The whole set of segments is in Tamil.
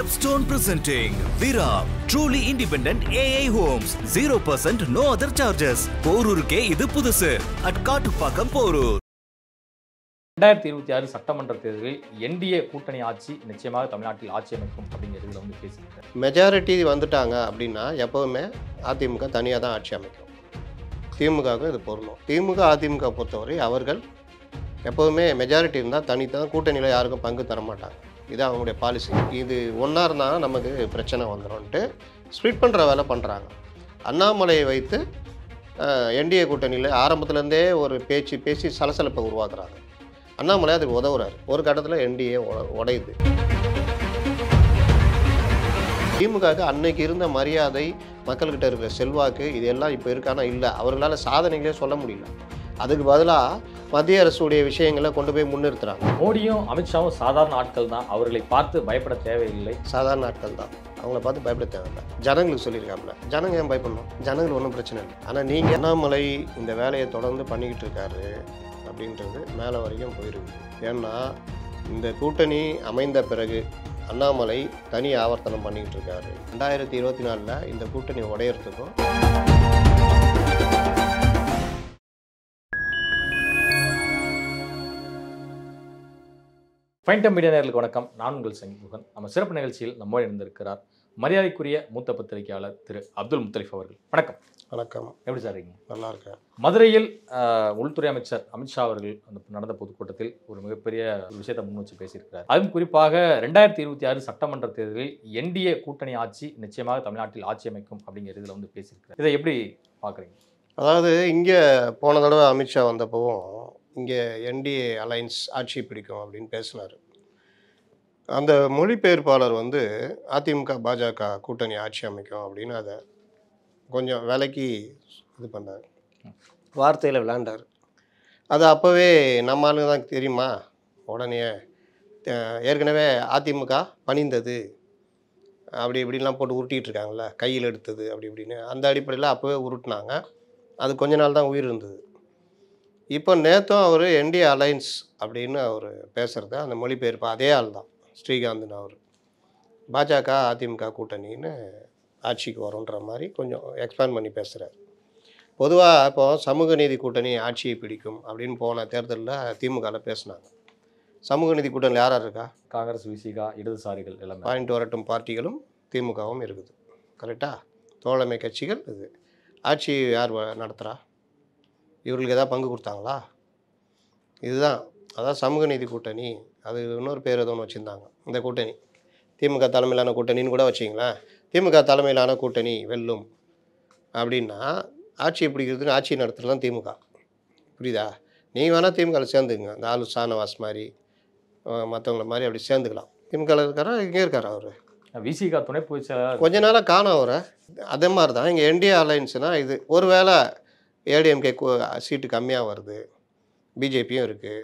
Stepstone presenting Viram, truly independent AI homes, 0% no other charges. போரூருக்கே இது புதுசு at காட்டுப்பாக்கம் போரூர். 2026 சட்டமன்ற தேர்தலில் என்டிஏ கூட்டணி ஆட்சி நிச்சயமாக தமிழ்நாட்டில் ஆட்சி அமைக்கும் அப்படிங்கிறதுல வந்து பேசியிருக்காரு. மெஜாரிட்டி வந்துட்டாங்க அப்படின்னா எப்போவுமே அதிமுக தனியாக தான் ஆட்சி அமைக்கும். திமுகவுக்கு இது பொருந்தும். திமுக அதிமுக பொறுத்தவரை அவர்கள் எப்போவுமே மெஜாரிட்டி இருந்தால் தனி தான், கூட்டணியில் யாருக்கும் பங்கு தர மாட்டாங்க. இது அவங்களுடைய பாலிசி. இது ஒன்றா இருந்தால் நமக்கு பிரச்சனை வந்துடும்ன்ட்டு ஸ்ப்ளிட் பண்ணுற வேலை பண்ணுறாங்க. அண்ணாமலையை வைத்து என்டிஏ கூட்டணியில் ஆரம்பத்துலேருந்தே ஒரு பேசி சலசலப்பை உருவாக்குறாங்க. அண்ணாமலை அதுக்கு உதவுறாரு. ஒரு கட்டத்தில் என்டிஏ உடையுது. திமுகவுக்கு அன்னைக்கு இருந்த மரியாதை, மக்கள்கிட்ட இருக்கிற செல்வாக்கு, இதெல்லாம் இப்போ இருக்கானா இல்லை. அவர்களால் சாதனைகளே சொல்ல முடியல. அதுக்கு பதிலாக மத்திய அரசுடைய விஷயங்களை கொண்டு போய் முன்னிறுத்துறாங்க. மோடியும் அமித்ஷாவும் சாதாரண ஆட்கள் தான், அவர்களை பார்த்து பயப்பட தேவையில்லை. சாதாரண ஆட்கள் தான், அவங்கள பார்த்து பயப்பட தேவையில்லை. ஜனங்களுக்கு சொல்லியிருக்காப்புல, ஜனங்க ஏன் பயப்படணும்? ஜனங்களுக்கு ஒன்றும் பிரச்சனை இல்லை. ஆனால் நீங்கள் அண்ணாமலை இந்த வேலையை தொடர்ந்து பண்ணிக்கிட்டு இருக்காரு அப்படின்றது மேலே வரைக்கும் போயிருக்கு. ஏன்னா இந்த கூட்டணி அமைந்த பிறகு அண்ணாமலை தனி ஆவர்த்தனம் பண்ணிக்கிட்டு இருக்காரு. 2024 இந்த கூட்டணி உடையறதுக்கும் ஃபைன்டம் மீடியா நேயர்களுக்கு வணக்கம். நான் உங்கள் சங்கிமுகன். நம்ம சிறப்பு நிகழ்ச்சியில் நம்மோடு இருந்திருக்கிறார் மரியாதைக்குரிய மூத்த பத்திரிகையாளர் திரு அப்துல் முத்தலிஃப் அவர்கள். வணக்கம். வணக்கம். எப்படி சார் இருக்கீங்க? நல்லா இருக்கேன். மதுரையில் உள்துறை அமைச்சர் அமித்ஷா அவர்கள் நடந்த பொதுக்கூட்டத்தில் ஒரு மிகப்பெரிய விஷயத்தை முன் வச்சு பேசியிருக்கிறார். அதுவும் குறிப்பாக 2026 சட்டமன்ற தேர்தலில் என்டிஏ கூட்டணி ஆட்சி நிச்சயமாக தமிழ்நாட்டில் ஆட்சி அமைக்கும் அப்படிங்கிறதுல வந்து பேசியிருக்கிறார். இதை எப்படி பார்க்குறீங்க? அதாவது இங்கே போன தடவை அமித்ஷா வந்தப்பவும் இங்கே என்டிஏ அலைன்ஸ் ஆட்சி பிடிக்கும் அப்படின்னு பேசினார். அந்த மொழிபெயர்ப்பாளர் வந்து அதிமுக பாஜக கூட்டணி ஆட்சி அமைக்கும் அப்படின்னு அதை கொஞ்சம் விலைக்கு இது பண்ணார், வார்த்தையில் விளையாண்டார். அது அப்போவே நம்ம ஆளுங்க தான் தெரியுமா, உடனே ஏற்கனவே அதிமுக பணிந்தது அப்படி இப்படிலாம் போட்டு உருட்டிகிட்டு இருக்காங்கல்ல, கையில் எடுத்தது அப்படி இப்படின்னு அந்த அடிப்படையில் அப்போவே உருட்டினாங்க. அது கொஞ்ச நாள் தான் உயிர் இருந்தது. இப்போ நேற்றும் அவர் என்டிஏ அலைன்ஸ் அப்படின்னு அவர் பேசுகிறத அந்த மொழிபெயர்ப்பு அதே ஆள் தான், ஸ்ரீகாந்த்னு. அவர் பாஜக அதிமுக கூட்டணின்னு ஆட்சிக்கு வரும்ன்ற மாதிரி கொஞ்சம் எக்ஸ்பேண்ட் பண்ணி பேசுகிறார். பொதுவாக இப்போ சமூக நீதி கூட்டணி ஆட்சியை பிடிக்கும் அப்படின்னு போன தேர்தலில் திமுகவில் பேசினாங்க. சமூக நீதி கூட்டணியில் யார் இருக்கா? காங்கிரஸ், விசிகா, இடதுசாரிகள் எல்லாமே பாயிண்ட் வரட்டும் பார்ட்டிகளும் திமுகவும் இருக்குது. கரெக்டாக தோழமை கட்சிகள். இது ஆட்சி யார் நடத்துகிறா? இவர்களுக்கு எதாவது பங்கு கொடுத்தாங்களா? இதுதான், அதான் சமூக நீதி கூட்டணி. அது இன்னொரு பேர் எதுவும் வச்சுருந்தாங்க. இந்த கூட்டணி திமுக தலைமையிலான கூட்டணின்னு கூட வச்சிங்களேன். திமுக தலைமையிலான கூட்டணி வெல்லும் அப்படின்னா ஆட்சியை பிடிக்கிறதுன்னு ஆட்சி நடத்துகிறது தான் திமுக. புரியுதா? நீங்கள் வேணால் திமுகவில் சேர்ந்துக்குங்க. இந்த ஆளு ஷானவாஸ் மாதிரி மற்றவங்கள மாதிரி அப்படி சேர்ந்துக்கலாம். திமுகவில் இருக்காரா? இங்கே இருக்காரா அவர்? விசிகா துணை பொதுச் செயலாளர் கொஞ்ச நாளாக காணும் அவரை. அதே மாதிரி தான் இங்கே என்டிஏ அலைன்ஸ்னால் இது ஒரு வேளை ஏடிஎம்கே சீட்டு கம்மியாக வருது, பிஜேபியும் இருக்குது,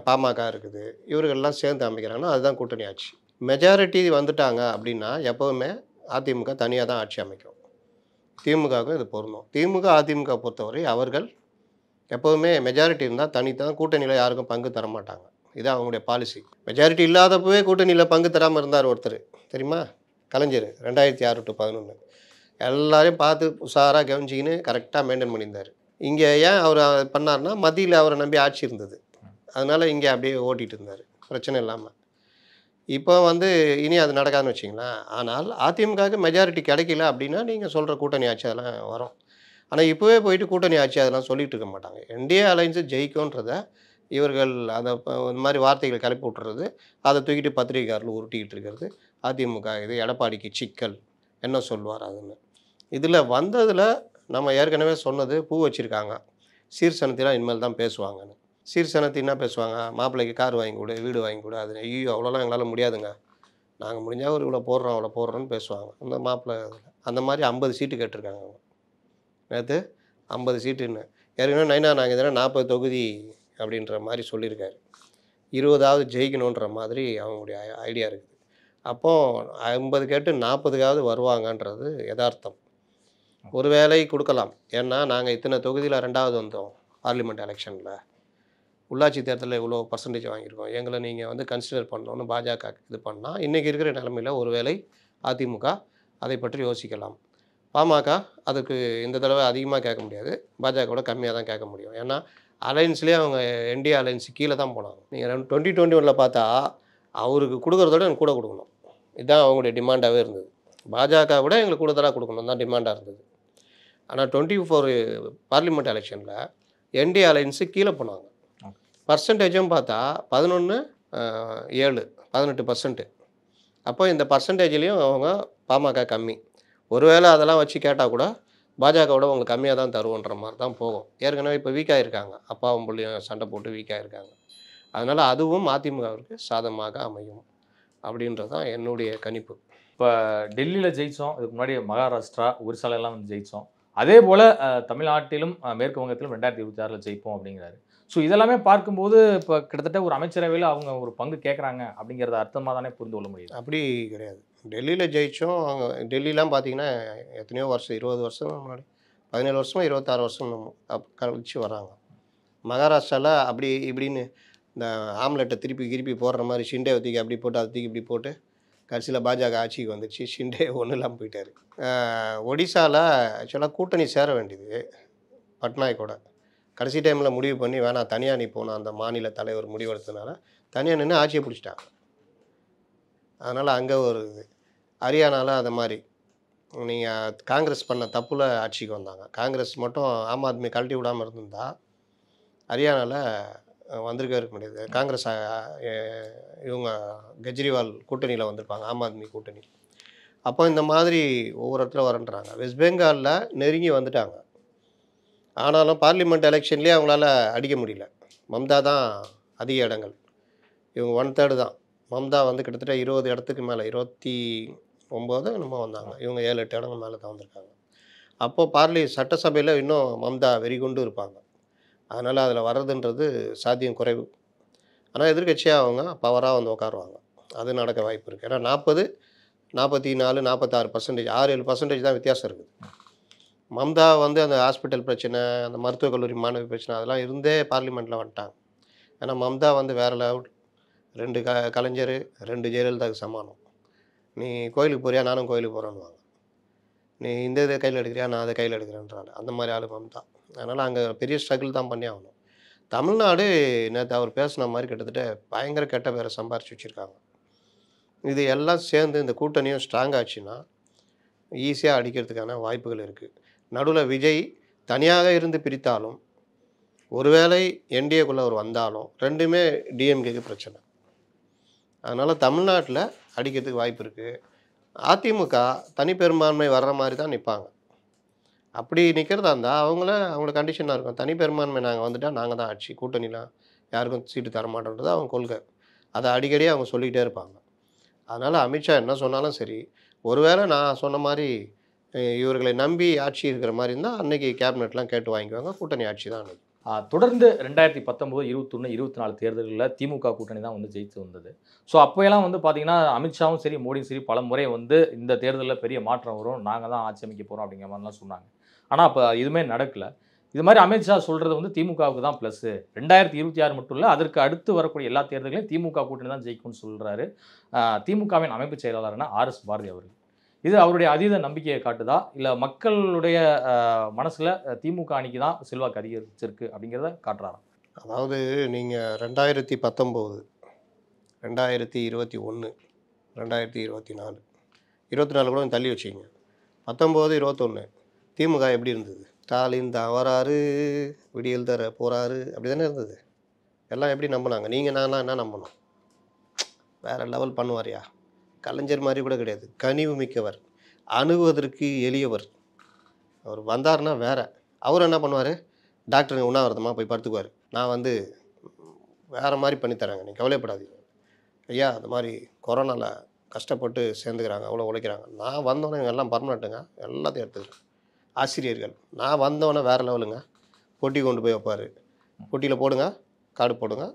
பாமக இருக்குது, இவர்கள்லாம் சேர்ந்து அமைக்கிறாங்கன்னா அதுதான் கூட்டணி ஆட்சி. மெஜாரிட்டி வந்துட்டாங்க அப்படின்னா எப்போவுமே அதிமுக தனியாக தான் ஆட்சி அமைக்கும். திமுகவுக்கு இது பொருந்தும். திமுக அதிமுக பொறுத்தவரை அவர்கள் எப்போவுமே மெஜாரிட்டி இருந்தால் தனி தான், கூட்டணியில் யாருக்கும் பங்கு தர மாட்டாங்க. இது அவங்களுடைய பாலிசி. மெஜாரிட்டி இல்லாதப்பவே கூட்டணியில் பங்கு தராமல் இருந்தார் ஒருத்தர், தெரியுமா? கலைஞர் 2006 to 2011 எல்லாரையும் பார்த்து உஷாராக கவனிச்சிக்கின்னு கரெக்டாக மெயின்டைன் பண்ணியிருந்தார். இங்கே ஏன் அவர் பண்ணார்னா மத்தியில் அவரை நம்பி ஆட்சி இருந்தது, அதனால் இங்கே அப்படியே ஓட்டிகிட்டு இருந்தார் பிரச்சனை இல்லாமல். இப்போ வந்து இனி அது நடக்காதுன்னு வச்சிங்களேன். ஆனால் அதிமுகவுக்கு மெஜாரிட்டி கிடைக்கல அப்படின்னா நீங்கள் சொல்கிற கூட்டணி ஆட்சி அதெல்லாம் வரும். ஆனால் இப்போவே போயிட்டு கூட்டணி ஆட்சி அதெல்லாம் சொல்லிகிட்டு இருக்க மாட்டாங்க. என்டிஏ அலைன்ஸு ஜெயிக்கும்ன்றத இவர்கள் அதை இந்த மாதிரி வார்த்தைகள் கிளப்பி விட்டுறது, அதை தூக்கிட்டு பத்திரிகைக்காரர்கள் உருட்டிக்கிட்டு இருக்கிறது. அதிமுக இது எடப்பாடிக்கு சிக்கல், என்ன சொல்லுவார் அதுன்னு. இதில் வந்ததில் நம்ம ஏற்கனவே சொன்னது, பூ வச்சுருக்காங்க, சீர்சனத்திலாம் இனிமேல் தான் பேசுவாங்கன்னு. சீர்சனத்தி என்ன பேசுவாங்க? மாப்பிள்ளைக்கு கார் வாங்கி கொடு, வீடு வாங்கி கொடு. அது ஐயோ அவ்வளோலாம் எங்களால் முடியாதுங்க, நாங்கள் முடிஞ்சால் ஒரு இவ்வளோ போடுறோம் அவ்வளோ போடுறோன்னு பேசுவாங்க. அந்த மாப்பிள்ளை அந்த மாதிரி 50 சீட்டு கேட்டிருக்காங்க அவங்க. நேற்று 50 சீட்டுன்னு. ஏற்கனவே நைனா நாங்கள் இதெல்லாம் 40 தொகுதி அப்படின்ற மாதிரி சொல்லியிருக்காரு. 20வது ஜெயிக்கணுன்ற மாதிரி அவங்களுடைய ஐடியா இருக்குது. அப்போது 50 கேட்டு 40க்காவது வருவாங்கன்றது யதார்த்தம். ஒரு வேளை கொடுக்கலாம். ஏன்னா நாங்கள் இத்தனை தொகுதியில் 2வது வந்தோம் பார்லிமெண்ட் எலெக்ஷனில், உள்ளாட்சி தேர்தலில் இவ்வளோ பர்சன்டேஜ் வாங்கியிருக்கோம், எங்களை நீங்கள் வந்து கன்சிடர் பண்ணணும்னு பாஜக இது பண்ணால் இன்றைக்கி இருக்கிற நிலமையில் ஒருவேளை அதிமுக அதை பற்றி யோசிக்கலாம். பாமக அதுக்கு இந்த தடவை அதிகமாக கேட்க முடியாது, பாஜகவோட கம்மியாக தான் கேட்க முடியும். ஏன்னா அலையன்ஸ்லேயே அவங்க என்டிஏ அலையன்ஸ் கீழே தான் போனாங்க. நீங்கள் 2021 பார்த்தா அவருக்கு கொடுக்குறதோட எனக்கு கூட கொடுக்கணும், இதுதான் அவங்களுடைய டிமாண்டாகவே இருந்தது. பாஜக விட எங்களுக்கு கூடுதலாக கொடுக்கணும் தான் டிமாண்டாக இருந்தது. ஆனால் 24 பார்லிமெண்ட் எலெக்ஷனில் என்டிஏ அலையன்ஸு கீழே போனாங்க. பர்சன்டேஜும் பார்த்தா 11.7 18%. அப்போ இந்த பர்சன்டேஜ்லேயும் அவங்க பாமக கம்மி. ஒருவேளை அதெல்லாம் வச்சு கேட்டால் கூட பாஜகவோட உங்களுக்கு கம்மியாக தான் தருவோன்ற மாதிரி தான் போகும். ஏற்கனவே இப்போ வீக்காக இருக்காங்க, அப்பாவும் பிள்ளையும் சண்டை போட்டு வீக்காக இருக்காங்க. அதனால் அதுவும் அதிமுகவிற்கு சாதகமாக அமையும் அப்படின்றது தான் என்னுடைய கணிப்பு. இப்போ டெல்லியில் ஜெயித்தோம், இதுக்கு முன்னாடி மகாராஷ்டிரா ஒரிசாலெல்லாம் வந்து ஜெயித்தோம், அதே போல் தமிழ்நாட்டிலும் மேற்கு வங்கத்திலும் 2026 ஜெயிப்போம் அப்படிங்கிறாரு. ஸோ இதெல்லாமே பார்க்கும்போது இப்போ கிட்டத்தட்ட ஒரு அமைச்சரவையில் அவங்க ஒரு பங்கு கேட்குறாங்க அப்படிங்கிறத அர்த்தமாக தானே புரிந்து கொள்ள முடியுது. அப்படி கிடையாது. டெல்லியில் ஜெயித்தோம், அவங்க டெல்லிலாம் பார்த்தீங்கன்னா எத்தனையோ வருஷம் 20 வருஷம் முன்னாடி 17 வருஷமோ 26 வருஷம் கழிச்சு வராங்க. மகாராஷ்டிராவில் அப்படி இப்படின்னு இந்த ஆம்லெட்டை திருப்பி போடுற மாதிரி ஷிண்டே தூக்கி அப்படி போட்டு அதை தூக்கி இப்படி போட்டு கடைசியில் பாஜக ஆட்சிக்கு வந்துச்சு. ஷிண்டே ஒன்றும் இல்லாமல் போயிட்டார். ஒடிசாவில் ஆக்சுவலாக கூட்டணி சேர வேண்டியது பட்நாயக்கோட. கடைசி டைமில் முடிவு பண்ணி வேணாம் தனியாக நீ போன அந்த மாநில தலைவர் முடிவெடுத்ததுனால தனியாக நின்று ஆட்சியை பிடிச்சிட்டாங்க. அதனால் அங்கே ஒரு இது. ஹரியானாவில் அது மாதிரி நீங்கள் காங்கிரஸ் பண்ண தப்பில் ஆட்சிக்கு வந்தாங்க. காங்கிரஸ் மட்டும் ஆம் ஆத்மி கழட்டி விடாமல் இருந்திருந்தா ஹரியானாவில் வந்திருக்கவே இருக்க முடியாது. காங்கிரஸ் இவங்க கெஜ்ரிவால் கூட்டணியில் வந்திருப்பாங்க, ஆம் ஆத்மி கூட்டணி. அப்போ இந்த மாதிரி ஒவ்வொரு இடத்துல வரன்றாங்க. வெஸ்ட் பெங்காலில் நெருங்கி வந்துட்டாங்க. ஆனாலும் பார்லிமெண்ட் எலெக்ஷன்லேயே அவங்களால அடிக்க முடியல. மம்தா தான் அதிக இடங்கள், இவங்க 1/3 தான். மம்தா வந்து கிட்டத்தட்ட 20 இடத்துக்கு மேலே 29 என்னமோ வந்தாங்க, இவங்க 7-8 இடங்கள் மேலே தான் வந்திருக்காங்க. அப்போது சட்டசபையில் இன்னும் மம்தா வெறிகுண்டு இருப்பாங்க. அதனால் அதில் வர்றதுன்றது சாத்தியம் குறைவு. ஆனால் எதிர்கட்சியாக அவங்க பவராக வந்து உட்காருவாங்க, அது நடக்க வாய்ப்பு இருக்குது. ஏன்னா 40, 44, 46%, 6-7% தான் வித்தியாசம் இருக்குது. மம்தா வந்து அந்த ஹாஸ்பிட்டல் பிரச்சனை, அந்த மருத்துவக் கல்லூரி மாணவி பிரச்சனை அதெல்லாம் இருந்தே பார்லிமெண்ட்டில் வந்துட்டாங்க. ஏன்னா மம்தா வந்து வேறு லெவல், 2 கலைஞர் 2 ஜெயலலிதாவுக்கு சமானம். நீ கோயிலுக்கு போறியா, நானும் கோயிலுக்கு போகிறேன்னுவாங்க. நீ இந்த இதை கையில் எடுக்கிறியா, நான் அதை கையில் எடுக்கிறேன்றாள். அந்த மாதிரி ஆள் மம்தா. அதனால் அங்கே பெரிய ஸ்ட்ரகிள் தான் பண்ணி ஆகணும். தமிழ்நாடு நேற்று அவர் பேசின மாதிரி கிட்டத்தட்ட பயங்கர கெட்ட பேரை சம்பாரிச்சு வச்சுருக்காங்க. இது எல்லாம் சேர்ந்து இந்த கூட்டணியும் ஸ்ட்ராங் ஆச்சுன்னா ஈஸியாக அடிக்கிறதுக்கான வாய்ப்புகள் இருக்குது. நடுவில் விஜய் தனியாக இருந்து பிரித்தாலும், ஒருவேளை என்டிஏக்குள்ளே அவர் வந்தாலும், ரெண்டுமே டிஎம்கேக்கு பிரச்சனை. அதனால் தமிழ்நாட்டில் அடிக்கிறதுக்கு வாய்ப்பு இருக்குது. அதிமுக தனிப்பெரும்பான்மை வர்ற மாதிரி தான் நிற்பாங்க. அப்படி நிற்கிறதா இருந்தால் அவங்கள கண்டிஷனாக இருக்கும். தனிப்பெரும்பான்மை நாங்கள் வந்துட்டால் நாங்கள் தான் ஆட்சி, கூட்டணிலாம் யாருக்கும் சீட்டு தரமாட்டோன்றது அவங்க கொள்கை. அதை அடிக்கடி அவங்க சொல்லிக்கிட்டே இருப்பாங்க. அதனால் அமித்ஷா என்ன சொன்னாலும் சரி, ஒருவேளை நான் சொன்ன மாதிரி இவர்களை நம்பி ஆட்சி இருக்கிற மாதிரி இருந்தால் அன்றைக்கி கேபினெட்லாம் கேட்டு வாங்கிக்குவாங்க, கூட்டணி ஆட்சி தான் அன்றைக்கி. தொடர்ந்து 2019, 21, 24 தேர்தல்களில் திமுக கூட்டணி தான் வந்து ஜெயித்து வந்தது. ஸோ அப்போயெல்லாம் வந்து பார்த்தீங்கன்னா அமித்ஷாவும் சரி மோடியும் சரி பல முறை வந்து இந்த தேர்தலில் பெரிய மாற்றம் வரும், நாங்கள் தான் ஆட்சி அமைக்க போகிறோம் அப்படிங்கிற மாதிரிலாம் சொன்னாங்க. ஆனால் அப்போ எதுவுமே நடக்கலை. இது மாதிரி அமித்ஷா சொல்கிறது வந்து திமுகவுக்கு தான் ப்ளஸ்ஸு, 2026 மட்டும் இல்லை அதற்கு அடுத்து வரக்கூடிய எல்லா தேர்தல்களையும் திமுக கூட்டணி தான் ஜெயிக்கும்னு சொல்கிறாரு திமுகவின் அமைப்பு செயலாளரான RS பாரதி அவர்கள். இது அவருடைய அதீத நம்பிக்கையை காட்டுதா, இல்லை மக்களுடைய மனசில் திமுக அணிக்கு தான் செல்வாக்கு அதிகரிச்சிருக்கு அப்படிங்கிறத காட்டுறாரா? அதாவது நீங்கள் 2019, 2021, 2024, 24 கூட தள்ளி வச்சிங்க, 19, 21 திமுக எப்படி இருந்தது? ஸ்டாலின் தான் வராரு, விடியல் தர போகிறாரு, அப்படி தானே இருந்தது. எல்லாம் எப்படி நம்பினாங்க? நீங்கள் நான்லாம் என்ன நம்பணும்? வேறு லெவல் பண்ணுவார்யா. கலைஞர் மாதிரி கூட கிடையாது, கனிவு மிக்கவர், அணுகுவதற்கு எளியவர். அவர் வந்தார்னா வேற. அவர் என்ன பண்ணுவார்? டாக்டருங்க உண்ணாவிரதமாக போய் படுத்துக்குவார். நான் வந்து வேறு மாதிரி பண்ணித்தரேங்க, நீங்கள் கவலைப்படாதீங்க ஐயா, அது மாதிரி கொரோனாவில் கஷ்டப்பட்டு சேர்ந்துக்கிறாங்க, அவ்வளோ உழைக்கிறாங்க. நான் வந்தோன்னே இவங்க எல்லாம் பர்மனெண்ட்டுங்க, எல்லாத்தையும் எடுத்துக்கிறேன். ஆசிரியர்கள் நான் வந்தோன்னே வேறு லெவலுங்க, போட்டி கொண்டு போய் வைப்பார். போட்டியில் போடுங்க, கார்டு போடுங்க,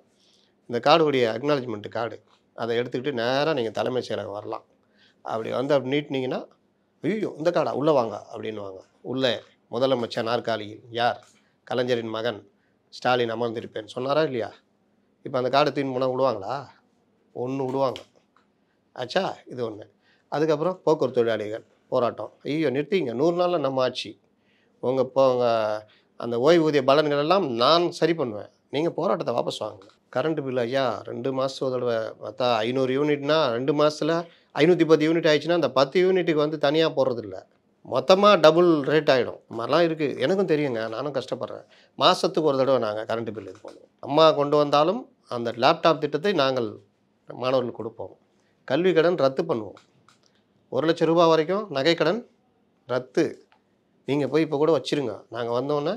இந்த கார்டுடைய அக்னாலஜ்மெண்ட்டு கார்டு அதை எடுத்துக்கிட்டு நேராக நீங்கள் தலைமைச் செயலகம் வரலாம். அப்படி வந்து அப்படி நீட்டினீங்கன்னா, ஐயோ இந்த கார்டா, உள்ளே வாங்க அப்படின்வாங்க. உள்ளே முதலமைச்சர் நாற்காலியில் யார்? கலைஞரின் மகன் ஸ்டாலின் அமர்ந்திருப்பேன்னு சொன்னாரா இல்லையா? இப்போ அந்த கார்டை தூக்கி போனால் விடுவாங்களா? ஒன்று விடுவாங்க. ஆச்சா, இது ஒன்று. அதுக்கப்புறம் போக்குவரத்து தொழிலாளிகள் போராட்டம். ஐயோ நிறுத்திங்க, 100 நாளில் நம்ம ஆட்சி, உங்கள் அந்த ஓய்வூதிய பலன்கள் எல்லாம் நான் சரி பண்ணுவேன், நீங்கள் போராட்டத்தை வாபஸ் வாங்க. கரண்ட் பில் ஐயா 2 மாதம் ஒரு தடவை பார்த்தா 500 யூனிட்னா 2 மாதத்தில் 510 யூனிட் ஆயிடுச்சுன்னா அந்த 10 யூனிட்டுக்கு வந்து தனியாக போடுறதில்ல, மொத்தமாக டபுள் ரேட் ஆகிடும். இந்த மாதிரிலாம் இருக்குது, எனக்கும் தெரியுங்க, நானும் கஷ்டப்படுறேன். மாதத்துக்கு ஒரு தடவை நாங்கள் கரண்ட் பில் இது பண்ணுவோம். அம்மா கொண்டு வந்தாலும் அந்த லேப்டாப் திட்டத்தை நாங்கள் மாணவர்களுக்கு கொடுப்போம். கல்வி கடன் ரத்து பண்ணுவோம். 1 லட்சம் ரூபாய் வரைக்கும் நகை கடன் ரத்து. நீங்கள் போய் இப்போ கூட வச்சுருங்க, நாங்கள் வந்தோன்னே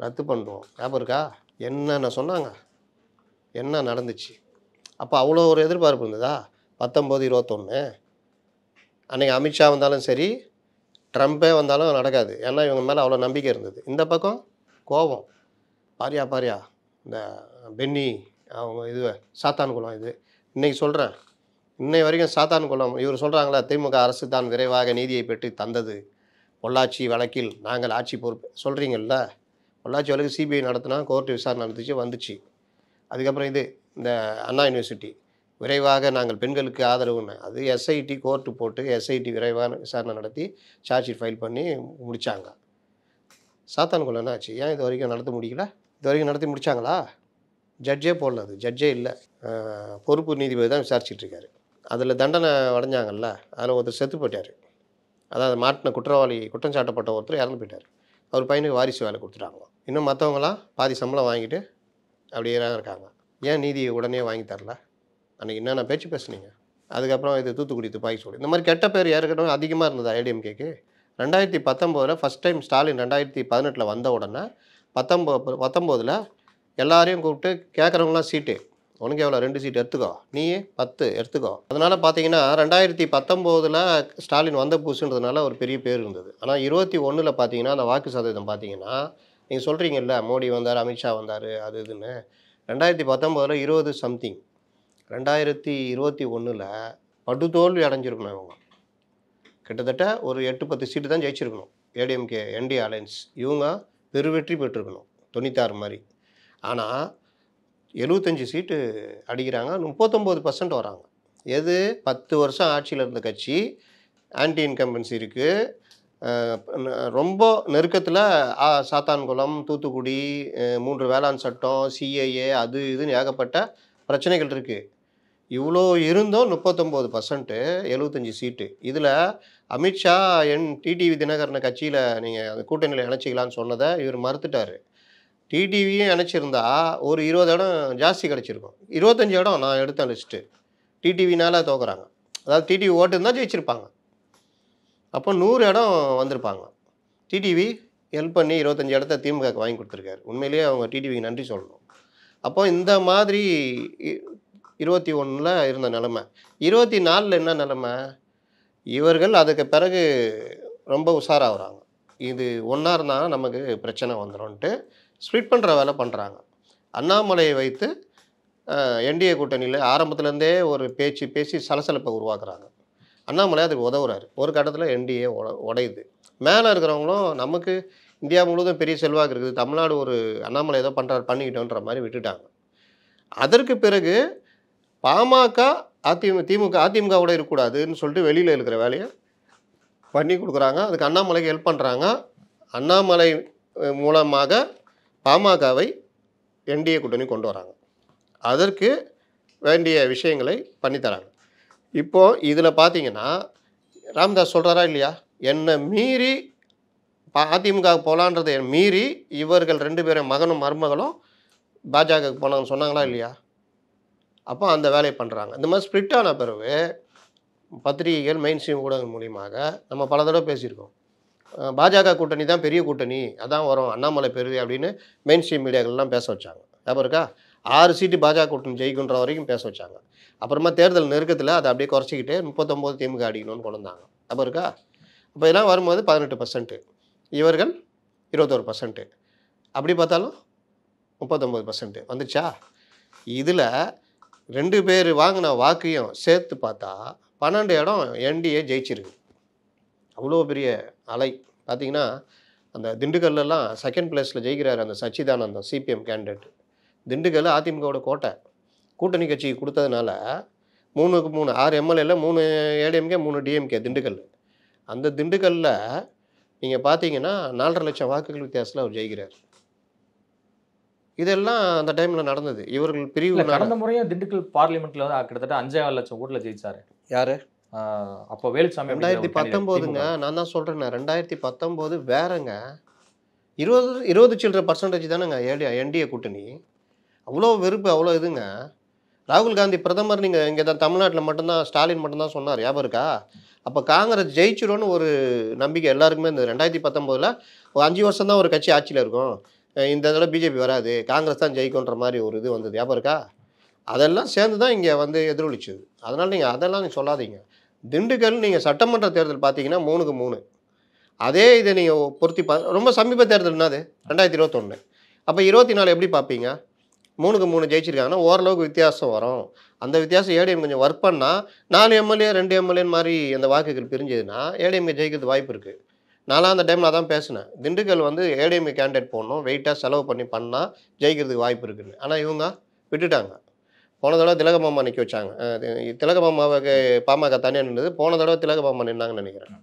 ரத்து பண்ணுவோம். ஞாபகம் இருக்கா? என்னென்ன சொன்னாங்க, என்ன நடந்துச்சு? அப்போ அவ்வளோ ஒரு எதிர்பார்ப்பு இருந்ததா? 19, 21 அன்றைக்கி அமித்ஷா வந்தாலும் சரி, ட்ரம்ப்பே வந்தாலும் நடக்காது. ஏன்னா இவங்க மேலே அவ்வளோ நம்பிக்கை இருந்தது. இந்த பக்கம் கோபம், பாரியா இந்த பென்னி அவங்க இது சாத்தான் குளம், இது இன்றைக்கி சொல்கிறேன், இன்னை வரைக்கும் சாத்தான் குளம். இவர் சொல்கிறாங்களா, திமுக அரசு தான் விரைவாக நீதியை பெற்று தந்தது, பொள்ளாச்சி வழக்கில் நாங்கள் ஆட்சி பொறுப்பு சொல்கிறீங்கள்ல. பொள்ளாச்சி வழக்கு சிபிஐ நடத்தினா, கோர்ட்டு விசாரணை நடந்துச்சு, வந்துச்சு. அதுக்கப்புறம் இது இந்த அண்ணா யூனிவர்சிட்டி விரைவாக நாங்கள் பெண்களுக்கு ஆதரவுன்னு, அது எஸ்ஐடி கோர்ட்டு போட்டு எஸ்ஐடி விரைவான விசாரணை நடத்தி சார்ஜ் ஷீட் ஃபைல் பண்ணி முடித்தாங்க. சாத்தான் குளம் என்ன ஆச்சு? ஏன் இது வரைக்கும் நடத்த முடியல? இது வரைக்கும் நடத்தி முடித்தாங்களா? ஜட்ஜே போடல, அது ஜட்ஜே இல்லை, பொறுப்பு நீதிபதி தான் விசாரிச்சுட்டு இருக்காரு. அதில் தண்டனை அடைஞ்சாங்கல்ல, அதில் ஒருத்தர் செத்து போயிட்டார். அதாவது மாட்டின குற்றம் சாட்டப்பட்ட ஒருத்தர் இறந்து போயிட்டார். அவர் பையனுக்கு வாரிசு வேலை கொடுத்துட்டாங்க. இன்னும் மற்றவங்களாம் பாதி சம்பளம் வாங்கிட்டு அப்படியே தான் இருக்காங்க. ஏன் நீதி உடனே வாங்கி தரல? அன்றைக்கி என்னென்ன பேச்சு பேசுனீங்க? அதுக்கப்புறம் இது தூத்துக்குடி துப்பாக்கி சூடு, இந்த மாதிரி கெட்ட பேர் ஏற்கனவே அதிகமாக இருந்தது ஏடிஎம்கேக்கு. 2019 ஃபஸ்ட் டைம் ஸ்டாலின் 2018 வந்த உடனே 19 எல்லாரையும் கூப்பிட்டு கேட்குறவங்களாம் சீட்டு, உனக்கு எவ்வளோ 2 சீட் எடுத்துக்கோ, நீ 10 எடுத்துக்கோ. அதனால் பார்த்தீங்கன்னா 2019 ஸ்டாலின் வந்த புதுசுன்றதுனால ஒரு பெரிய பேர் இருந்தது. ஆனால் 21 பார்த்தீங்கன்னா அந்த வாக்கு சதவீதம் பார்த்தீங்கன்னா, நீங்கள் சொல்கிறீங்கல்ல மோடி வந்தார், அமித்ஷா வந்தார், அது இதுன்னு, 2019 20 சம்திங், 2021 படுதோல்வி அடைஞ்சிருக்கணும். இவங்க கிட்டத்தட்ட ஒரு 8-10 சீட்டு தான் ஜெயிச்சிருக்கணும். ஏடிஎம்கே என்டிஏ அலையன்ஸ் இவங்க பெருவெற்றி பெற்றிருக்கணும் 96 மாதிரி. ஆனால் 75 சீட்டு அடிக்கிறாங்க, 39% வராங்க. எது 10 வருஷம் ஆட்சியில் இருந்த கட்சி, ஆன்டி இன்கம்பன்சி இருக்குது, ரொம்ப நெருக்கத்தில் சாத்தான்குளம், தூத்துக்குடி, 3 வேளாண் சட்டம், சிஏஏ, அது இதுன்னு ஏகப்பட்ட பிரச்சனைகள் இருக்குது. இவ்வளோ இருந்தும் 39%, 75 சீட்டு. இதில் அமித்ஷா டிடிவி தினகரனை கட்சியில் நீங்கள் அந்த கூட்டணியில் இணைச்சிக்கலான்னு சொன்னதை இவர் மறுத்துட்டார். டிடிவியும் இணைச்சிருந்தா ஒரு 20 இடம் ஜாஸ்தி கிடச்சிருக்கும். 25 இடம் நான் எடுத்த லிஸ்ட்டு டிடிவினால் தோக்குறாங்க. அதாவது டிடிவி ஓட்டு இருந்தால் ஜெயிச்சிருப்பாங்க. அப்போ 100 இடம் வந்திருப்பாங்க. டிடிவி ஹெல்ப் பண்ணி 25 இடத்த திமுகவுக்கு வாங்கி கொடுத்துருக்காரு. உண்மையிலேயே அவங்க டிடிவிக்கு நன்றி சொல்லணும். அப்போ இந்த மாதிரி 21 இருந்த நிலமை, 24 என்ன நிலமை? இவர்கள் அதுக்கு பிறகு ரொம்ப உஷாராகிறாங்க. இது ஒன்றா இருந்தால் நமக்கு பிரச்சனை வந்துடும்ன்ட்டு ஸ்ப்ளிட் பண்ணுற வேலை பண்ணுறாங்க. அண்ணாமலையை வைத்து என்டிஏ கூட்டணியில் ஆரம்பத்துலேருந்தே ஒரு பேசி சலசலப்பை உருவாக்குறாங்க. அண்ணாமலை அதுக்கு உதவுறாரு. ஒரு கட்டத்தில் என்டிஏ உடையுது. மேலே இருக்கிறவங்களும் நமக்கு இந்தியா முழுவதும் பெரிய செல்வாக்கு இருக்குது, தமிழ்நாடு ஒரு அண்ணாமலை ஏதோ பண்ணுறாரு பண்ணிக்கிட்டோன்ற மாதிரி விட்டுட்டாங்க. அதற்கு பிறகு பாமக அதிமுகவோட இருக்கக்கூடாதுன்னு சொல்லிட்டு வெளியில் இருக்கிற வேலையை பண்ணி கொடுக்குறாங்க. அதுக்கு அண்ணாமலைக்கு ஹெல்ப் பண்ணுறாங்க. அண்ணாமலை மூலமாக பாமகவை என்டிஏ கூட்டணி கொண்டு வராங்க. அதற்கு வேண்டிய விஷயங்களை பண்ணித்தராங்க. இப்போது இதில் பார்த்தீங்கன்னா ராமதாஸ் சொல்கிறாரா இல்லையா, என்னை மீறி அதிமுக போகலான்றதை மீறி இவர்கள் 2 பேரும் மகனும் மருமகளும் பாஜகவுக்கு போனாங்கன்னு சொன்னாங்களா இல்லையா? அப்போ அந்த வேலையை பண்ணுறாங்க. இந்த மாதிரி ஸ்ப்ளிட் ஆன பிறகு பத்திரிகைகள் மெயின் ஸ்ட்ரீம் ஊடகங்கள் மூலியமாக நம்ம பல தடவை பேசியிருக்கோம். பாஜக கூட்டணி தான் பெரிய கூட்டணி, அதான் வரும் அண்ணாமலை பெரிய அப்படின்னு மெயின் ஸ்ட்ரீம் மீடியாக்கள்லாம் பேச வச்சாங்க. ஞாபகம் இருக்கா? 6 சீட்டு பாஜக கூட்டணி ஜெயிக்குன்ற வரைக்கும் பேச வச்சாங்க. அப்புறமா தேர்தல் நெருக்கத்தில் அதை அப்படியே குறைச்சிக்கிட்டு 39 திமுக அடிக்கணும்னு கொண்டு வந்தாங்க. ஞாபகம் இருக்கா? அப்போ இதெல்லாம் வரும்போது 18%, இவர்கள் 21%, அப்படி பார்த்தாலும் 39% வந்துச்சா? இதில் 2 பேர் வாங்கின வாக்கையும் சேர்த்து பார்த்தா 12 இடம் என்டிஏ ஜெயிச்சிருக்கு. அவ்வளோ பெரிய அலை. பார்த்திங்கன்னா அந்த திண்டுக்கல்லாம் செகண்ட் பிளேஸில் ஜெயிக்கிறார் அந்த சச்சிதானந்தம் சிபிஎம் கேண்டிடேட். திண்டுக்கல் அதிமுகவோட கோட்டை. கூட்டணி கட்சிக்கு கொடுத்ததுனால 3க்கு 3 6 எம்எல்ஏல 3 ஏடிஎம்கே 3 டிஎம்கே திண்டுக்கல். அந்த திண்டுக்கல்லில் நீங்கள் பார்த்தீங்கன்னா 4.5 லட்சம் வாக்குகள் வித்தியாசத்தில் அவர் ஜெயிக்கிறார். இதெல்லாம் அந்த டைமில் நடந்தது. இவர்கள் பிரிவு கடந்த முறையும் திண்டுக்கல் பார்லிமெண்ட்ல வந்து கிட்டத்தட்ட 5.5 லட்சம் ஓட்டுல ஜெயிச்சாரு. யாரு? அப்போ வேலுச்சாமி 2019ங்க. நான் தான் சொல்கிறேன், 2019 வேறங்க. 20 சில்லற % தானேங்க என்டிஏ கூட்டணி. அவ்வளோ வெறுப்பு, அவ்வளோ இதுங்க. ராகுல் காந்தி பிரதமர் நீங்கள் இங்கே தான் தமிழ்நாட்டில் மட்டும்தான் ஸ்டாலின் மட்டும்தான் சொன்னார், ஞாபகம் இருக்கா? அப்போ காங்கிரஸ் ஜெயிச்சிரும்னு ஒரு நம்பிக்கை எல்லாருக்குமே இருந்தது. 2019 ஒரு 5 வருஷம் தான் ஒரு கட்சி ஆட்சியில் இருக்கும், இந்த தடவை பிஜேபி வராது, காங்கிரஸ் தான் ஜெயிக்கும்ன்ற மாதிரி ஒரு இது வந்தது, ஞாபகம் இருக்கா? அதெல்லாம் சேர்ந்து தான் இங்கே வந்து எதிரொலிச்சுது. அதனால் நீங்கள் அதெல்லாம் நீங்கள் சொல்லாதீங்க. திண்டுக்கல் நீங்கள் சட்டமன்ற தேர்தல் பார்த்தீங்கன்னா 3க்கு 3. அதே இதை நீங்கள் பொருத்தி ரொம்ப சமீப தேர்தல் என்னது 2021. அப்போ 24 எப்படி பார்ப்பீங்க? 3க்கு 3 ஜெயிச்சிருக்காங்கன்னா ஓரளவுக்கு வித்தியாசம் வரும். அந்த வித்தியாசம் ஏடிஎம் கொஞ்சம் ஒர்க் பண்ணால் 4 எம்எல்ஏ 2 எம்எல்ஏன்னு மாதிரி அந்த வாக்குகள் பிரிஞ்சதுன்னா ஏடிஎம்கே ஜெயிக்கிறது வாய்ப்பு இருக்குது. நான்லாம் அந்த டைமில் தான் பேசினேன், திண்டுக்கல் வந்து ஏடிஎம்கே கேண்டிடேட் போடணும், வெயிட்டாக செலவு பண்ணால் ஜெயிக்கிறதுக்கு வாய்ப்பு இருக்குன்னு. ஆனால் இவங்க விட்டுட்டாங்க. போன தடவை திலகமாமா நிற்க வச்சாங்க. திலகமாமாவுக்கு பாமக தனியாக நின்றது, போன தடவை திலகமாமா நின்னாங்கன்னு நினைக்கிறேன்.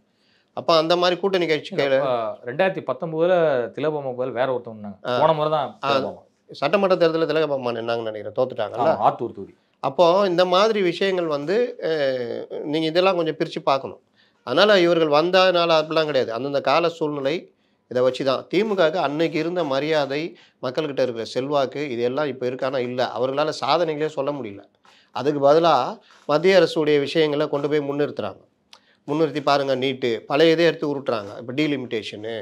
அப்போ அந்த மாதிரி கூட்டணி கட்சி 2019 திலகமாமா பதில் வேற ஒருத்தவங்க போன முறை தான் சட்டமன்ற தேர்தலில் திலகமாமா நின்னாங்கன்னு நினைக்கிறேன், தோத்துட்டாங்கல்ல ஆத்தூர் தொகுதி. அப்போது இந்த மாதிரி விஷயங்கள் வந்து நீங்கள் இதெல்லாம் கொஞ்சம் பிரித்து பார்க்கணும். அதனால் இவர்கள் வந்ததுனால அப்படிலாம் கிடையாது, அந்தந்த கால சூழ்நிலை இதை வச்சு தான். திமுகவுக்கு அன்னைக்கு இருந்த மரியாதை, மக்கள்கிட்ட இருக்கிற செல்வாக்கு, இதெல்லாம் இப்போ இருக்கானா இல்லை. அவர்களால் சாதனைகளே சொல்ல முடியல. அதுக்கு பதிலாக மத்திய அரசுடைய விஷயங்களை கொண்டு போய் முன்னிறுத்தி பாருங்கள். நீட்டு பழைய இதை எடுத்து உருட்டுறாங்க. இப்போ டீலிமிட்டேஷனு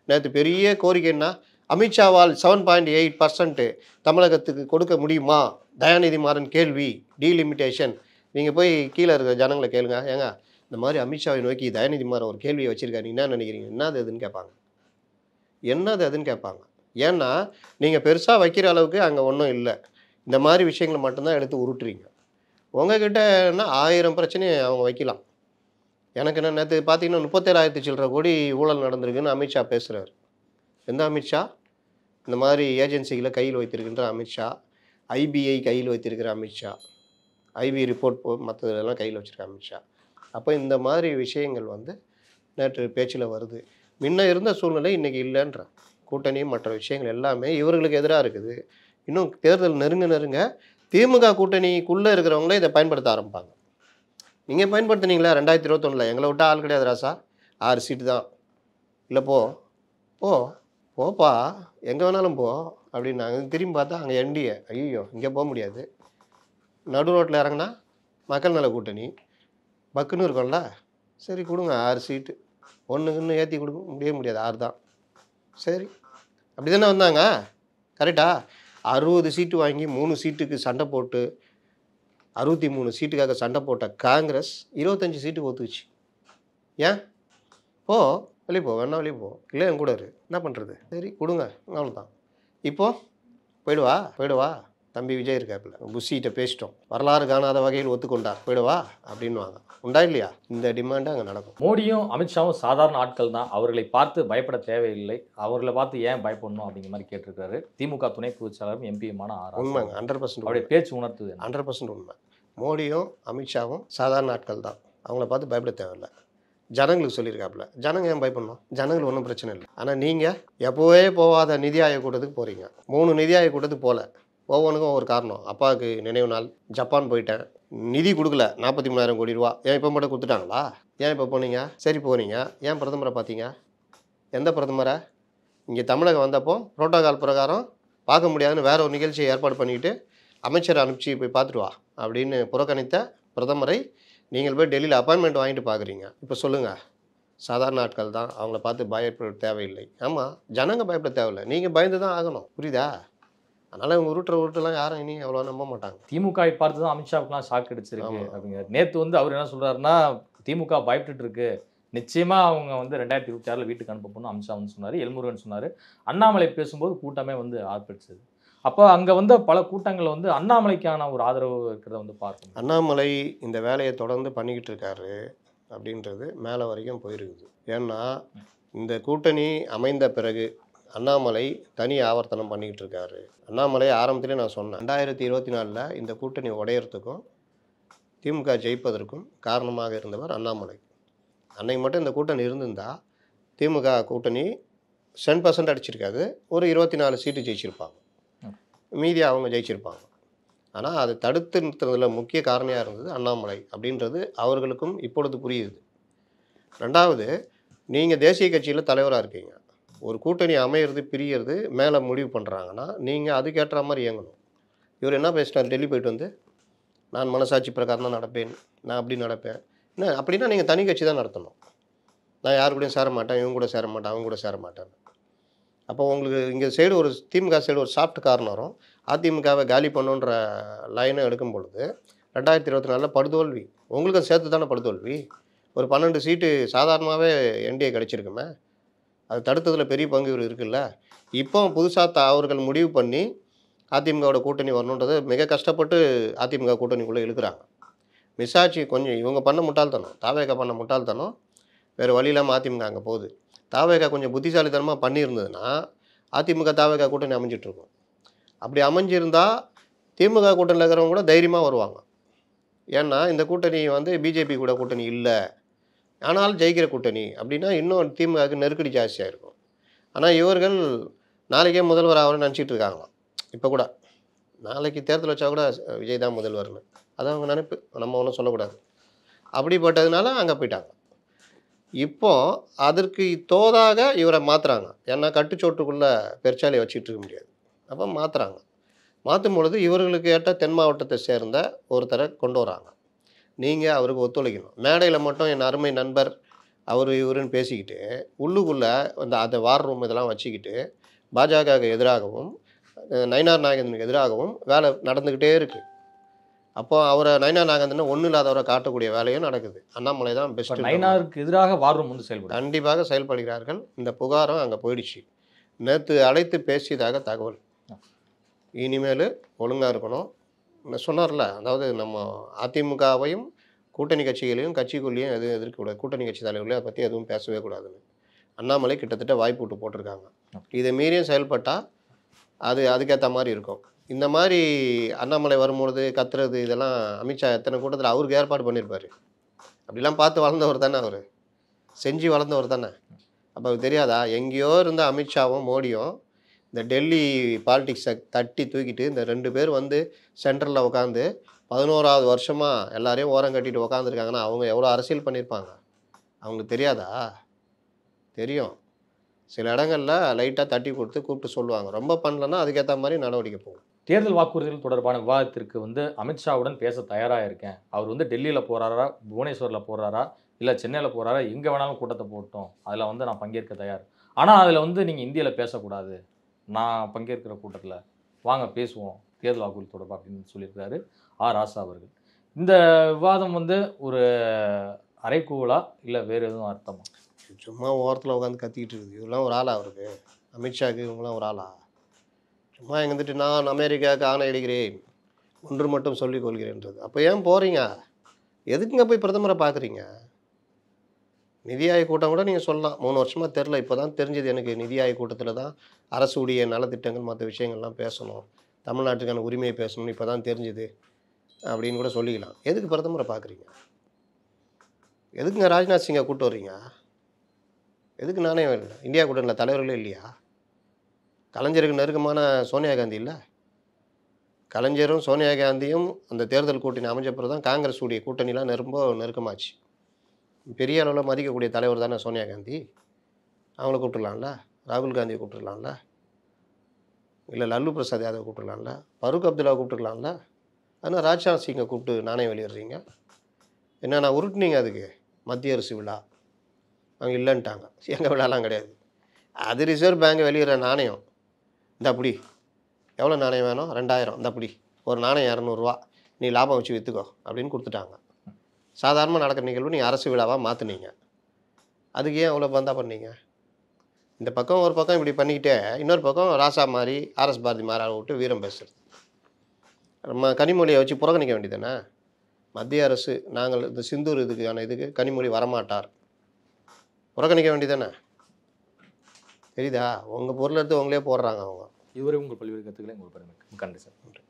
நேற்று பெரிய கோரிக்கைன்னா அமித்ஷாவால் 7.8% தமிழகத்துக்கு கொடுக்க முடியுமா, தயாநிதி மாறன் கேள்வி. டீலிமிட்டேஷன் நீங்கள் போய் கீழே இருக்கிற ஜனங்களை கேளுங்க, ஏங்க இந்த மாதிரி அமித்ஷாவை நோக்கி தயாநிதி மாறன் ஒரு கேள்வியை வச்சுருக்காரு, என்ன நினைக்கிறீங்க, என்னது அதுன்னு கேட்பாங்க. என்னது அதுன்னு கேட்பாங்க. ஏன்னா நீங்கள் பெருசாக வைக்கிற அளவுக்கு அங்கே ஒன்றும் இல்லை. இந்த மாதிரி விஷயங்களை மட்டும்தான் எடுத்து உருட்டுறீங்க. உங்ககிட்ட என்ன 1000 பிரச்சனையை அவங்க வைக்கலாம். எனக்கு என்ன நேற்று பார்த்தீங்கன்னா 37,000 சில்லற கோடி ஊழல் நடந்திருக்குன்னு அமித்ஷா பேசுகிறார். எந்த அமித்ஷா? இந்த மாதிரி ஏஜென்சிகளை கையில் வைத்திருக்கின்ற அமித்ஷா, ஐபிஐ கையில் வைத்திருக்கிற அமித்ஷா, ஐபி ரிப்போர்ட் மற்றதெல்லாம் கையில் வச்சுருக்க அமித்ஷா. அப்போ இந்த மாதிரி விஷயங்கள் வந்து நேற்று பேச்சில் வருது. முன்ன இருந்த சூழ்நிலை இன்றைக்கி இல்லைன்ற கூட்டணி மற்ற விஷயங்கள் எல்லாமே இவர்களுக்கு எதிராக இருக்குது. இன்னும் தேர்தல் நெருங்க திமுக கூட்டணிக்குள்ளே இருக்கிறவங்களே இதை பயன்படுத்த ஆரம்பிப்பாங்க. நீங்கள் பயன்படுத்துனீங்களா 2021? எங்களை விட்டால் ஆள் கிடையாது ராசா, 6 சீட்டு தான். இல்லை போப்பா எங்கே வேணாலும் போ அப்படின்னாங்க. திரும்பி பார்த்தா அங்கே என்டிஏ, ஐயோ இங்கே போக முடியாது, நடு ரோட்டில் இறங்கினா மக்கள் நல கூட்டணி பக்குன்னு இருக்கும்ல, சரி கொடுங்க 6 சீட்டு, ஒன்றுக்குன்னு ஏற்றி கொடுக்க முடியாது 6 தான், சரி அப்படி தானே வந்தாங்க. கரெக்டா? 60 சீட்டு வாங்கி 3 சீட்டுக்கு சண்டை போட்டு 63 சீட்டுக்காக சண்டை போட்ட காங்கிரஸ் 25 சீட்டுக்கு ஒத்துக்குச்சு. ஏன்? வெளியே போ, வேணா வெளியே போ, இல்லை என் கூட இரு, என்ன பண்ணுறது, சரி கொடுங்க, அவ்வளோதான். இப்போது போயிடுவா தம்பி விஜய் இருக்காப்புல, புஷிகிட்ட பேசிட்டோம், வரலாறு காணாத வகையில் ஒத்துக்கொண்டார், போயிடுவா அப்படின்வாங்க. உண்டா இல்லையா? இந்த டிமாண்டு அங்கே நடக்கும். மோடியும் அமித்ஷாவும் சாதாரண ஆட்கள் தான், அவர்களை பார்த்து பயப்பட தேவையில்லை, அவர்களை பார்த்து ஏன் பயப்படணும் அப்படிங்கிற மாதிரி கேட்டிருக்காரு திமுக துணை பொதுச்செயலாளரும் எம்பியுமான உண்மைங்க, 100% அவருடைய பேச்சு உணர்த்துது. 100% உண்மை. மோடியும் அமித்ஷாவும் சாதாரண ஆட்கள் தான், அவங்கள பார்த்து பயப்பட தேவையில்லை. ஜனங்களுக்கு சொல்லியிருக்காப்புல, ஜனங்க ஏன் பயப்படணும், ஜனங்களுக்கு ஒன்றும் பிரச்சனை இல்லை. ஆனால் நீங்கள் எப்போவே போகாத நிதி ஆயோக் கூட்டத்துக்கு போகிறீங்க, 3 நிதி ஆயோக் கூட்டத்துக்கு போகல, ஒவ்வொன்றுக்கும் ஒவ்வொரு காரணம். அப்பாவுக்கு நினைவு நாள், ஜப்பான் போயிட்டேன், நிதி கொடுக்கல 43,000 கோடி ரூபா, ஏன் இப்போ மட்டும் கொடுத்துட்டாங்களா, ஏன் இப்போ போனீங்க, சரி போனீங்க, ஏன் பிரதமரை பார்த்தீங்க, எந்த பிரதமரை? இங்கே தமிழகம் வந்தப்போ புரோட்டோகால் பிரகாரம் பார்க்க முடியாதுன்னு வேற ஒரு நிகழ்ச்சியை ஏற்பாடு பண்ணிக்கிட்டு அமைச்சரை அனுப்பிச்சி போய் பார்த்துட்டு வா அப்படின்னு புறக்கணித்த பிரதமரை நீங்கள் போய் டெல்லியில் அப்பாயின்மெண்ட் வாங்கிட்டு பார்க்குறீங்க. இப்போ சொல்லுங்கள், சாதாரண ஆட்கள் தான், அவங்கள பார்த்து பயப்பட தேவையில்லை. ஆமாம், ஜனங்க பயப்பட தேவையில்லை, நீங்கள் பயந்து தான் ஆகணும், புரியுதா? அதனால் இவங்க உருட்டுலாம் யாரும் இனி அவ்வளோ நம்ப மாட்டாங்க. திமுகவை பார்த்து தான் அமித்ஷாவுக்குலாம் ஷாக் அடிச்சிருக்கு அப்படிங்கிறார். நேற்று வந்து அவர் என்ன சொல்கிறாருன்னா, திமுக பயப்பட்டு இருக்கு, நிச்சயமாக அவங்க வந்து 2026 வீட்டுக்கு அனுப்ப போகணும் அமித்ஷா வந்து சொன்னார். எல்முருகன் சொன்னார். அண்ணாமலை பேசும்போது கூட்டமே வந்து ஆர்ப்பரிச்சது. அப்போ அங்கே வந்து பல கூட்டங்கள் வந்து அண்ணாமலைக்கான ஒரு ஆதரவு இருக்கிறத வந்து பார்க்கணும். அண்ணாமலை இந்த வேலையை தொடர்ந்து பண்ணிக்கிட்டு இருக்காரு அப்படின்றது மேலே வரைக்கும் போயிருக்குது. ஏன்னா இந்த கூட்டணி அமைந்த பிறகு அண்ணாமலை தனி ஆவர்த்தனம் பண்ணிக்கிட்டு இருக்காரு. அண்ணாமலை ஆரம்பத்திலே நான் சொன்னேன், 2024 இந்த கூட்டணி உடையறதுக்கும் திமுக ஜெயிப்பதற்கும் காரணமாக இருந்தவர் அண்ணாமலை. அன்னைக்கு மட்டும் இந்த கூட்டணி இருந்திருந்தா திமுக கூட்டணி 10% அடிச்சிருக்காது, ஒரு 24 சீட்டு ஜெயிச்சிருப்பாங்க, மீதி அவங்க ஜெயிச்சிருப்பாங்க. ஆனால் அதை தடுத்து நிறுத்துறதுல முக்கிய காரணியாக இருந்தது அண்ணாமலை அப்படின்றது அவர்களுக்கும் இப்பொழுது புரியுது. ரெண்டாவது, நீங்கள் தேசிய கட்சியில் தலைவராக இருக்கீங்க, ஒரு கூட்டணி அமையிறது பிரியறது மேலே முடிவு பண்ணுறாங்கன்னா நீங்கள் அதுக்கேற்ற மாதிரி இயங்கணும். இவர் என்ன பேசினார், டெல்லி போயிட்டு வந்து நான் மனசாட்சி பிரகாரம் தான் நடப்பேன், நான் அப்படி நடப்பேன். என்ன அப்படின்னா நீங்கள் தனி கட்சி தான் நடத்தணும். நான் யாரு கூடயும் சேர மாட்டேன், இவங்க கூட சேர மாட்டேன், அவங்க கூட சேர மாட்டேன். அப்போ உங்களுக்கு இங்கே சைடு ஒரு திமுக சைடு ஒரு சாஃப்ட் கார்னரும் அதிமுகவை காலி பண்ணுன்ற லைனை எடுக்கும் பொழுது 2024 படுதோல்வி உங்களுக்கு சேர்த்து தானே படுதோல்வி. ஒரு 12 சீட்டு சாதாரணமாகவே என்டிஏ கிடச்சிருக்குமே, அது தடுத்ததில் பெரிய பங்கு இவர் இருக்குல்ல. இப்போ புதுசாக அவர்கள் முடிவு பண்ணி அதிமுகவோட கூட்டணி வரணுன்றது மிக கஷ்டப்பட்டு அதிமுக கூட்டணிக்குள்ளே இழுக்கிறாங்க. மிஸ்ஸாட்சி கொஞ்சம் இவங்க பண்ண முட்டாள்தனம், தாவேகா பண்ண முட்டாள்தனம், வேறு வழி இல்லாமல் அதிமுக அங்கே போகுது. தாவேகா கொஞ்சம் புத்திசாலித்தனமாக பண்ணியிருந்ததுன்னா அதிமுக தாவேகா கூட்டணி அமைஞ்சிட்ருக்கும். அப்படி அமைஞ்சிருந்தால் திமுக கூட்டணியில் இருக்கிறவங்க கூட தைரியமாக வருவாங்க. ஏன்னா இந்த கூட்டணி வந்து பிஜேபி கூட கூட்டணி இல்லை, ஆனாலும் ஜெயிக்கிற கூட்டணி அப்படின்னா இன்னும் திமுகவுக்கு நெருக்கடி ஜாஸ்தியாக இருக்கும். ஆனால் இவர்கள் நாளைக்கே முதல்வர் ஆகணும்னு நினச்சிட்டு இருக்காங்களாம். இப்போ கூட நாளைக்கு தேர்தல் வச்சா கூட விஜய் தான் முதல்வர்னு, அது அவங்க நினைப்பு, நம்ம ஒன்றும் சொல்லக்கூடாது. அப்படிப்பட்டதுனால அங்கே போயிட்டாங்க. இப்போ அதற்கு தோதாக இவரை மாற்றுறாங்க. ஏன்னா கட்டுச்சோட்டுக்குள்ளே பெருச்சாலியை வச்சுட்டு இருக்க முடியாது, அப்போ மாற்றுறாங்க. மாற்றும் பொழுது இவர்களுக்கு ஏற்ற தென் மாவட்டத்தை சேர்ந்த ஒருத்தரை கொண்டு வராங்க. நீங்கள் அவருக்கு ஒத்துழைக்கணும். மேடையில் மட்டும் என் அருமை நண்பர் அவர் இவருன்னு பேசிக்கிட்டு உள்ளுக்குள்ளே அந்த வார் ரூம் இதெல்லாம் வச்சுக்கிட்டு பாஜகவுக்கு எதிராகவும் நயினார் நாகேந்திரனுக்கு எதிராகவும் வேலை நடந்துக்கிட்டே இருக்குது. அப்போ அவரை நயினார் நாகேந்திரன் ஒன்றும் இல்லாதவரை காட்டக்கூடிய வேலையும் நடக்குது. அண்ணாமலை தான் பெஸ்ட். நயினாருக்கு எதிராக வார் ரூம் வந்து செயல்படும், கண்டிப்பாக செயல்படுகிறார்கள். இந்த புகாரும் அங்கே போயிடுச்சு. நேற்று அழைத்து பேசியதாக தகவல். இனிமேல் ஒழுங்காக இருக்கணும் சொன்னார்ல. அதாவது நம்ம அதிமுகவையும் கூட்டணி கட்சிகளையும் கட்சிக்குள்ளேயும் எதுவும் எதிர்க்கக்கூடாது, கூட்டணி கட்சி தலைவர்களையும் அதை பற்றி எதுவும் பேசவே கூடாதுன்னு அண்ணாமலை கிட்டத்தட்ட வாய்ப்பு விட்டு போட்டிருக்காங்க. இதை மீறியும் செயல்பட்டால் அதுக்கேற்ற மாதிரி இருக்கும். இந்த மாதிரி அண்ணாமலை வரும்பொழுது கத்துறது இதெல்லாம் அமித்ஷா எத்தனை கூட்டத்தில் அவருக்கு ஏற்பாடு பண்ணியிருப்பார். அப்படிலாம் பார்த்து வளர்ந்தவர் தானே, அவர் செஞ்சு வளர்ந்தவர் தானே. அப்போ அவருக்கு தெரியாதா, எங்கேயோ இருந்த அமித்ஷாவும் மோடியும் இந்த டெல்லி பாலிடிக்ஸை தட்டி தூக்கிட்டு இந்த 2 பேர் வந்து சென்ட்ரலில் உட்காந்து 11வது வருஷமாக எல்லாரையும் ஓரம் கட்டிட்டு உட்காந்துருக்காங்கன்னா அவங்க எவ்வளோ அரசியல் பண்ணியிருப்பாங்க அவங்களுக்கு தெரியாதா? தெரியும். சில இடங்களில் லைட்டாக தட்டி கொடுத்து கூப்பிட்டு சொல்லுவாங்க, ரொம்ப பண்ணலன்னா அதுக்கேற்ற மாதிரி நடவடிக்கை போகும். தேர்தல் வாக்குறுதிகள் தொடர்பான விவாதத்திற்கு வந்து அமித்ஷாவுடன் பேச தயாராக இருக்கேன். அவர் வந்து டெல்லியில் போகிறாரா, புவனேஸ்வரில் போகிறாரா, இல்லை சென்னையில் போகிறாரா, எங்கே வேணாலும் கூட்டத்தை போட்டோம், அதில் வந்து நான் பங்கேற்க தயார். ஆனால் அதில் வந்து நீங்கள் இந்தியாவில் பேசக்கூடாது, நான் பங்கேற்கிற கூட்டத்தில் வாங்க பேசுவோம் தேர்தல் வாக்குறுதி தொடர்பாக அப்படின்னு சொல்லியிருக்காரு ராசா அவர்கள். இந்த விவாதம் வந்து ஒரு அரைக்கூவலா இல்லை வேறு எதுவும் அர்த்தமா? சும்மா ஓரத்தில் உட்காந்து கத்திக்கிட்டு இருக்குது. இதெல்லாம் ஒரு ஆளா அவருக்கு, அமித்ஷாவுக்கு இவங்களாம் ஒரு ஆளா? சும்மா எங்கே வந்துட்டு நான் அமெரிக்காவுக்கு ஆணையிடுகிறேன், ஒன்று மட்டும் சொல்லிக் கொள்கிறேன்றது. அப்போ ஏன் போகிறீங்க? எதுக்குங்க போய் பிரதமரை பார்க்குறீங்க? நிதி ஆயோக் கூட்டம் கூட நீங்கள் சொல்லலாம், 3 வருஷமாக தெரில, இப்போ தான் தெரிஞ்சது எனக்கு. நிதி ஆயோக் கூட்டத்தில் தான் அரசுடைய நலத்திட்டங்கள் மற்ற விஷயங்கள்லாம் பேசணும், தமிழ்நாட்டுக்கான உரிமையை பேசணும்னு இப்போ தான் தெரிஞ்சுது அப்படின்னு கூட சொல்லிக்கலாம். எதுக்கு பிரதமரை பார்க்குறீங்க? எதுக்குங்க ராஜ்நாத் சிங்கை கூப்பிட்டு வர்றீங்க? எதுக்கு நானே இந்தியா கூட்டணியில் தலைவர்களே இல்லையா? கலைஞருக்கு நெருக்கமான சோனியா காந்தி இல்லை? கலைஞரும் சோனியா காந்தியும் அந்த தேர்தல் கூட்டணி அமைஞ்ச பிறகு தான் காங்கிரஸ் உடைய கூட்டணிலாம் ரொம்ப நெருக்கமாச்சு. பெரிய அளவில் மதிக்கக்கூடிய தலைவர் தானே சோனியா காந்தி. அவங்கள கூப்பிட்டுலாம்ல, ராகுல் காந்தியை கூப்பிட்டுருலாம்ல, இல்லை லல்லு பிரசாத் யாதவ் கூப்பிட்டுருலாம்ல, ஃபரூக் அப்துல்லா கூப்பிட்டுருலாம்ல. ஆனால் ராஜ்நாத் சிங்கை கூப்பிட்டு நானே வெளியிடுறீங்க. என்னென்னா உருட்டுனீங்க அதுக்கு மத்திய அரசு விழா, அவங்க இல்லைன்ட்டாங்க. எங்கள் விழாலாம் கிடையாது, அது ரிசர்வ் பேங்க் வெளியிடுற நாணயம். இந்த அப்படி எவ்வளோ நாணயம் வேணும்? 2000. இந்த அப்படி ஒரு நாணயம் 200 ரூபா, நீ லாபம் வச்சு விற்றுக்கோ அப்படின்னு கொடுத்துட்டாங்க. சாதாரணமாக நடக்கிற நிகழ்வு நீங்கள் அரசு விழாவாக மாற்றினீங்க. அதுக்கு ஏன் அவ்வளோ பந்தா பண்ணீங்க? இந்த பக்கம் ஒரு பக்கம் இப்படி பண்ணிக்கிட்டே, இன்னொரு பக்கம் ராசா மாதிரி ஆர்எஸ் பாரதி மாதிரி விட்டு வீரம் பேசுறது. நம்ம கனிமொழியை வச்சு புறக்கணிக்க வேண்டியதானே? மத்திய அரசு நாங்கள் இந்த சிந்தூர் இதுக்கான இதுக்கு கனிமொழி வரமாட்டார், புறக்கணிக்க வேண்டியதானே? தெரியுதா? உங்கள் பொருள் எடுத்து உங்களே போடுறாங்க அவங்க. இதுவரை உங்கள் பல்வேறு கருத்துக்களை உங்களுக்கு கண்டிப்பாக சார்.